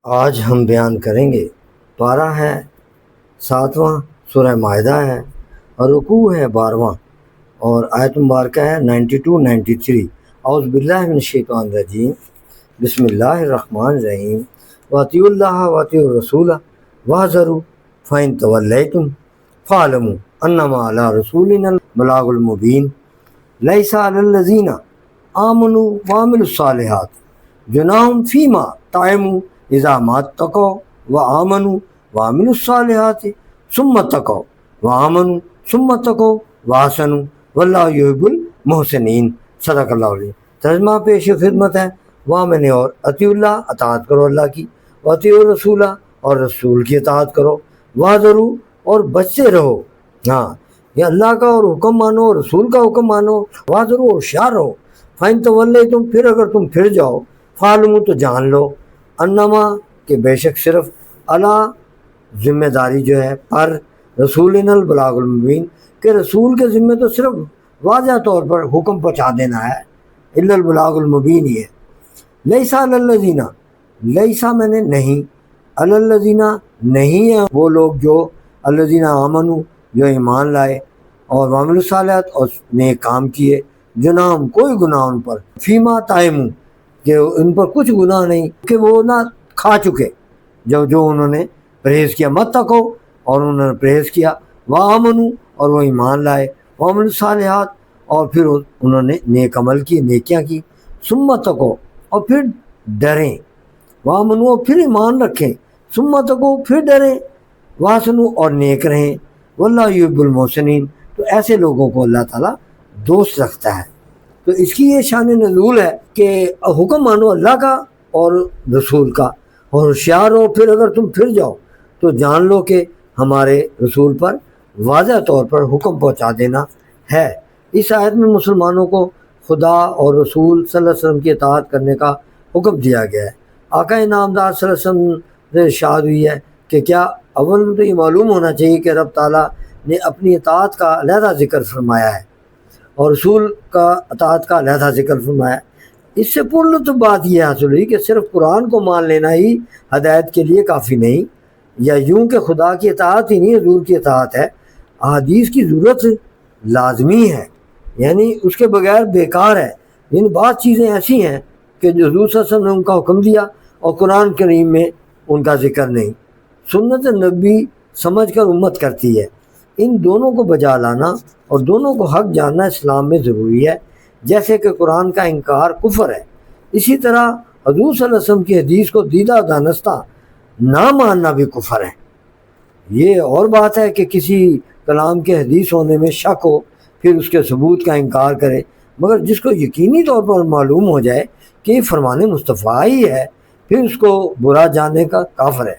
آج ہم بیان کریں گے پارہ ہے 7واں، سورہ مائدہ ہے اور رکوع ہے 12واں اور آیت مبارکہ ہے 92-93۔ اعوذ باللہ من الشیطان الرجیم، بسم اللہ الرحمن الرحیم۔ واطیعوا اللہ واطیعوا الرسول واحذروا فإن تولیتم فاعلموا انما علی رسولنا البلاغ المبین۔ لیس علی الذین آمنوا وعملوا الصالحات جناح فیما طعموا اذا ما اتقوا وآمنوا وعملوا الصالحات ثم اتقوا وآمنوا ثم اتقوا واحسنوا واللہ یحب المحسنین۔ صدق اللہ علیہ۔ ترجمہ پیش خدمت ہے، وہاں میں نے اور اطیع اللہ، اطاعت کرو اللہ کی، واطیع الرسول اور رسول کی اطاعت کرو، واحذروا اور بچتے رہو، ہاں یہ اللہ کا اور حکم مانو، رسول کا حکم مانو، واحذروا اور ہوشیار رہو، فإن تولیتم پھر اگر تم پھر جاؤ، فاعلموا تو جان لو، انما کہ بے شک صرف اللہ ذمہ داری جو ہے پر رسولنا البلاغ المبین کہ رسول کے ذمہ تو صرف واضح طور پر حکم پہنچا دینا ہے، الا البلاغ المبین ہی ہے۔ لیسا علی الذین، لیسا میں نے نہیں، علی الذین نہیں ہیں وہ لوگ جو الذین آمنوا جو ایمان لائے اور وعملوا الصالحات اور نیک کام کیے، جناح کوئی گناہ ان پر، فیما طعموا کہ ان پر کچھ گناہ نہیں کہ وہ نہ کھا چکے جو انہوں نے پرہیز کیا، متقوا اور انہوں نے پرہیز کیا، وآمنوا اور وہ ایمان لائے، وعملوا الصالحات اور پھر انہوں نے نیک عمل کی، نیکیاں کی، ثم اتقوا اور پھر ڈریں، وآمنوا اور پھر ایمان رکھیں، ثم اتقوا پھر ڈریں، واحسنوا اور نیک رہیں، واللہ یحب المحسنین تو ایسے لوگوں کو اللہ تعالیٰ دوست رکھتا ہے۔ تو اس کی یہ شان نزول ہے کہ حکم مانو اللہ کا اور رسول کا اور ہوشیار ہو، پھر اگر تم پھر جاؤ تو جان لو کہ ہمارے رسول پر واضح طور پر حکم پہنچا دینا ہے۔ اس آیت میں مسلمانوں کو خدا اور رسول صلی اللہ علیہ وسلم کی اطاعت کرنے کا حکم دیا گیا ہے۔ آقا انعامدار صلی اللہ علیہ وسلم سے ارشاد ہوئی ہے کہ کیا اول تو یہ معلوم ہونا چاہیے کہ رب تعالیٰ نے اپنی اطاعت کا علیحدہ ذکر فرمایا ہے اور رسول کا اطاعت کا علیحدہ ذکر فرمایا ہے۔ اس سے پرلطف بات یہ حاصل ہوئی کہ صرف قرآن کو مان لینا ہی ہدایت کے لیے کافی نہیں، یا یوں کہ خدا کی اطاعت ہی نہیں حضور کی اطاعت ہے، احادیث کی ضرورت لازمی ہے، یعنی اس کے بغیر بیکار ہے۔ یعنی بعض چیزیں ایسی ہیں کہ جو حضور صلی اللہ علیہ وسلم نے ان کا حکم دیا اور قرآن کریم میں ان کا ذکر نہیں، سنت نبی سمجھ کر امت کرتی ہے۔ ان دونوں کو بجا لانا اور دونوں کو حق جاننا اسلام میں ضروری ہے۔ جیسے کہ قرآن کا انکار کفر ہے، اسی طرح حضور صلی اللہ علیہ وسلم کی حدیث کو دیدہ دانستہ نہ ماننا بھی کفر ہے۔ یہ اور بات ہے کہ کسی کلام کے حدیث ہونے میں شک ہو پھر اس کے ثبوت کا انکار کرے، مگر جس کو یقینی طور پر معلوم ہو جائے کہ یہ فرمان مصطفیٰ ہی ہے پھر اس کو برا جاننے کا کافر ہے۔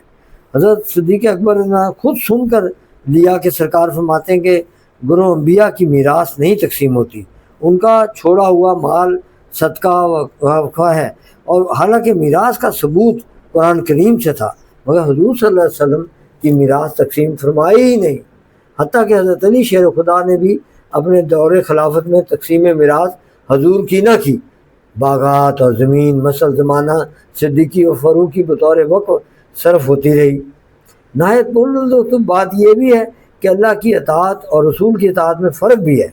حضرت صدیق اکبر نے خود سن کر لیا کہ سرکار فرماتے ہیں کہ گروہ انبیاء کی میراث نہیں تقسیم ہوتی، ان کا چھوڑا ہوا مال صدقہ وقفہ ہے، اور حالانکہ میراث کا ثبوت قرآن کریم سے تھا، مگر حضور صلی اللہ علیہ وسلم کی میراث تقسیم فرمائی ہی نہیں۔ حتیٰ کہ حضرت علی شیر خدا نے بھی اپنے دور خلافت میں تقسیم میراث حضور کی نہ کی، باغات اور زمین مسل زمانہ صدیقی و فاروقی بطور وقف صرف ہوتی رہی۔ نہایت پرلطف بات یہ بھی ہے کہ اللہ کی اطاعت اور رسول کی اطاعت میں فرق بھی ہے،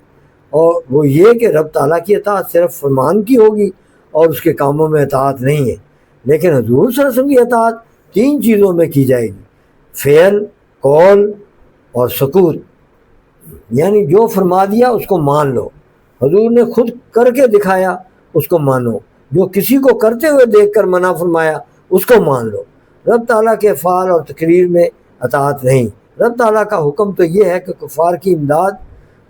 اور وہ یہ کہ رب تعالیٰ کی اطاعت صرف فرمان کی ہوگی اور اس کے کاموں میں اطاعت نہیں ہے، لیکن حضور صلی اللہ علیہ وسلم کی اطاعت 3 چیزوں میں کی جائے گی، فعل، قول اور سکوت، یعنی جو فرما دیا اس کو مان لو، حضور نے خود کر کے دکھایا اس کو مانو، جو کسی کو کرتے ہوئے دیکھ کر منع فرمایا اس کو مان لو۔ رب تعالیٰ کے افعال اور تقریر میں اطاعت نہیں۔ رب تعالیٰ کا حکم تو یہ ہے کہ کفار کی امداد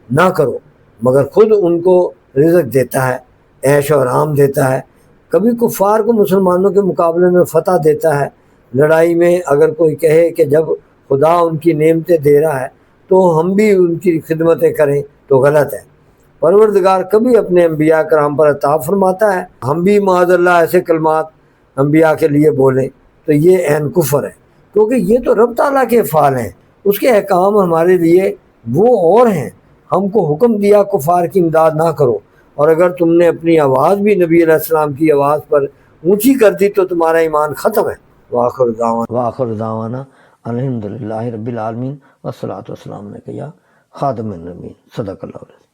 نہ کرو، مگر خود ان کو رزق دیتا ہے، عیش و آرام دیتا ہے، کبھی کفار کو مسلمانوں کے مقابلے میں فتح دیتا ہے۔ لڑائی میں اگر کوئی کہے کہ جب خدا ان کی نعمتیں دے رہا ہے تو ہم بھی ان کی خدمتیں کریں تو غلط ہے۔ پروردگار کبھی اپنے انبیاء کرام پر عطا فرماتا ہے، ہم بھی معاذ اللہ ایسے کلمات انبیاء کے لیے بولیں تو یہ عین کفر ہے، کیونکہ یہ تو رب تعالیٰ کے افعال ہیں، اس کے احکام ہمارے لیے وہ اور ہیں۔ ہم کو حکم دیا کفار کی امداد نہ کرو، اور اگر تم نے اپنی آواز بھی نبی علیہ السلام کی آواز پر اونچی کر دی تو تمہارا ایمان ختم ہے۔ وآخر دعوانا الحمدللہ رب العالمین والصلاۃ والسلام علیک یا خاتم النبیین صدق اللہ علیہ